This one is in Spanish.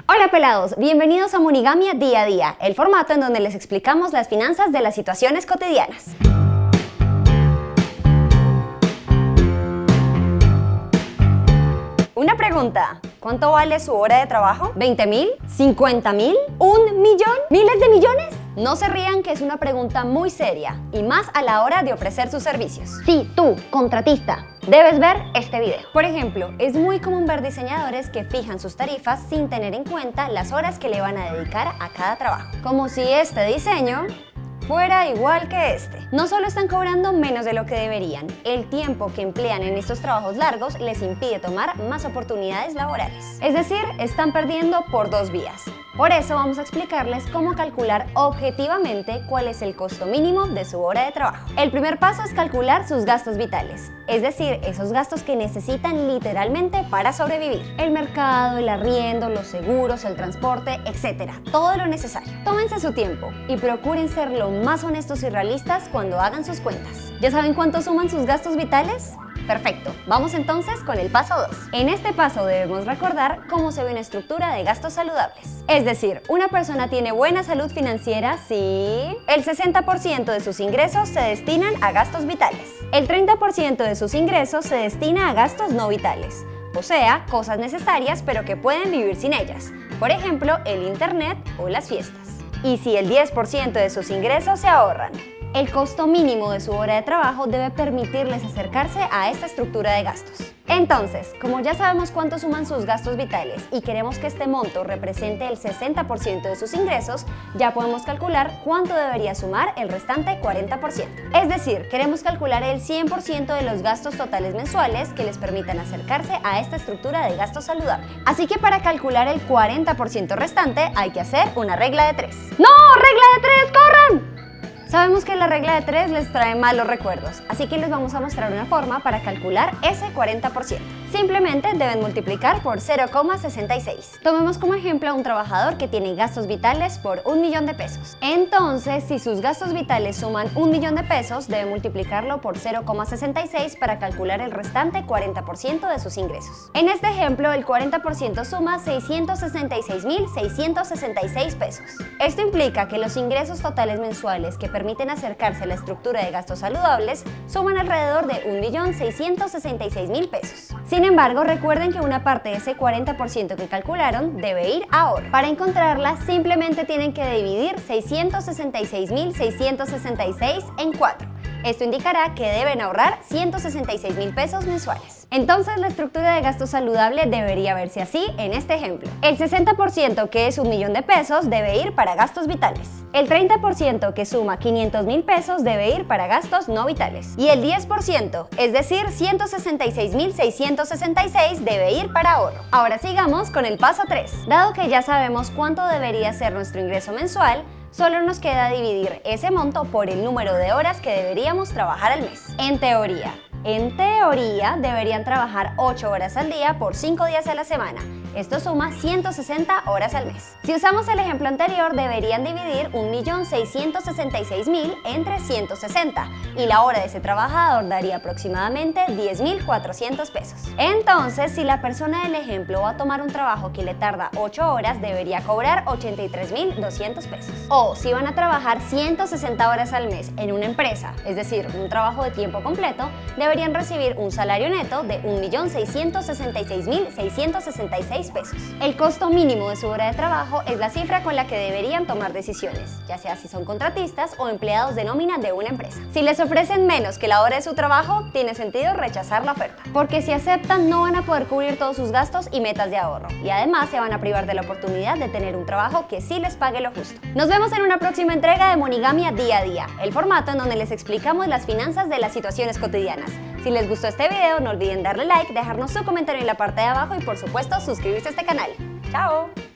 Hola pelados, bienvenidos a Monigamia Día a Día, el formato en donde les explicamos las finanzas de las situaciones cotidianas. Una pregunta, ¿cuánto vale su hora de trabajo? ¿20,000? ¿50,000? ¿1 millón? ¿Miles de millones? No se rían que es una pregunta muy seria, y más a la hora de ofrecer sus servicios. Sí, tú, contratista, debes ver este video. Por ejemplo, es muy común ver diseñadores que fijan sus tarifas sin tener en cuenta las horas que le van a dedicar a cada trabajo. Como si este diseño fuera igual que este. No solo están cobrando menos de lo que deberían, el tiempo que emplean en estos trabajos largos les impide tomar más oportunidades laborales. Es decir, están perdiendo por dos vías. Por eso vamos a explicarles cómo calcular objetivamente cuál es el costo mínimo de su hora de trabajo. El primer paso es calcular sus gastos vitales, es decir, esos gastos que necesitan literalmente para sobrevivir. El mercado, el arriendo, los seguros, el transporte, etc. Todo lo necesario. Tómense su tiempo y procuren ser lo más honestos y realistas cuando hagan sus cuentas. ¿Ya saben cuánto suman sus gastos vitales? Perfecto, vamos entonces con el paso 2. En este paso debemos recordar cómo se ve una estructura de gastos saludables. Es decir, una persona tiene buena salud financiera si el 60% de sus ingresos se destinan a gastos vitales. El 30% de sus ingresos se destina a gastos no vitales, o sea, cosas necesarias pero que pueden vivir sin ellas. Por ejemplo, el internet o las fiestas. Y si el 10% de sus ingresos se ahorran. El costo mínimo de su hora de trabajo debe permitirles acercarse a esta estructura de gastos. Entonces, como ya sabemos cuánto suman sus gastos vitales y queremos que este monto represente el 60% de sus ingresos, ya podemos calcular cuánto debería sumar el restante 40%. Es decir, queremos calcular el 100% de los gastos totales mensuales que les permitan acercarse a esta estructura de gastos saludable. Así que para calcular el 40% restante hay que hacer una regla de 3. ¡No! ¡Regla de 3! ¡Corran! Sabemos que la regla de 3 les trae malos recuerdos, así que les vamos a mostrar una forma para calcular ese 40%. Simplemente deben multiplicar por 0,66. Tomemos como ejemplo a un trabajador que tiene gastos vitales por 1 millón de pesos. Entonces, si sus gastos vitales suman 1 millón de pesos, debe multiplicarlo por 0,66 para calcular el restante 40% de sus ingresos. En este ejemplo, el 40% suma 666,666 pesos. Esto implica que los ingresos totales mensuales que permiten acercarse a la estructura de gastos saludables suman alrededor de 1.666.000 pesos. Sin embargo, recuerden que una parte de ese 40% que calcularon debe ir a ahorro. Para encontrarla, simplemente tienen que dividir 666.666 en 4. Esto indicará que deben ahorrar 166,000 pesos mensuales. Entonces, la estructura de gasto saludable debería verse así en este ejemplo. El 60%, que es 1 millón de pesos, debe ir para gastos vitales. El 30%, que suma 500,000 pesos, debe ir para gastos no vitales. Y el 10%, es decir, 166,666, debe ir para ahorro. Ahora sigamos con el paso 3. Dado que ya sabemos cuánto debería ser nuestro ingreso mensual, solo nos queda dividir ese monto por el número de horas que deberíamos trabajar al mes. En teoría, deberían trabajar 8 horas al día por 5 días a la semana. Esto suma 160 horas al mes. Si usamos el ejemplo anterior, deberían dividir 1.666.000 entre 160 y la hora de ese trabajador daría aproximadamente 10.400 pesos. Entonces, si la persona del ejemplo va a tomar un trabajo que le tarda 8 horas, debería cobrar 83.200 pesos. O si van a trabajar 160 horas al mes en una empresa, es decir, un trabajo de tiempo completo, deberían recibir un salario neto de 1.666.666 pesos. El costo mínimo de su hora de trabajo es la cifra con la que deberían tomar decisiones, ya sea si son contratistas o empleados de nómina de una empresa. Si les ofrecen menos que la hora de su trabajo, tiene sentido rechazar la oferta, porque si aceptan no van a poder cubrir todos sus gastos y metas de ahorro, y además se van a privar de la oportunidad de tener un trabajo que sí les pague lo justo. Nos vemos en una próxima entrega de Monigamia Día a Día, el formato en donde les explicamos las finanzas de las situaciones cotidianas. Si les gustó este video, no olviden darle like, dejarnos su comentario en la parte de abajo y por supuesto suscribirse a este canal. ¡Chao!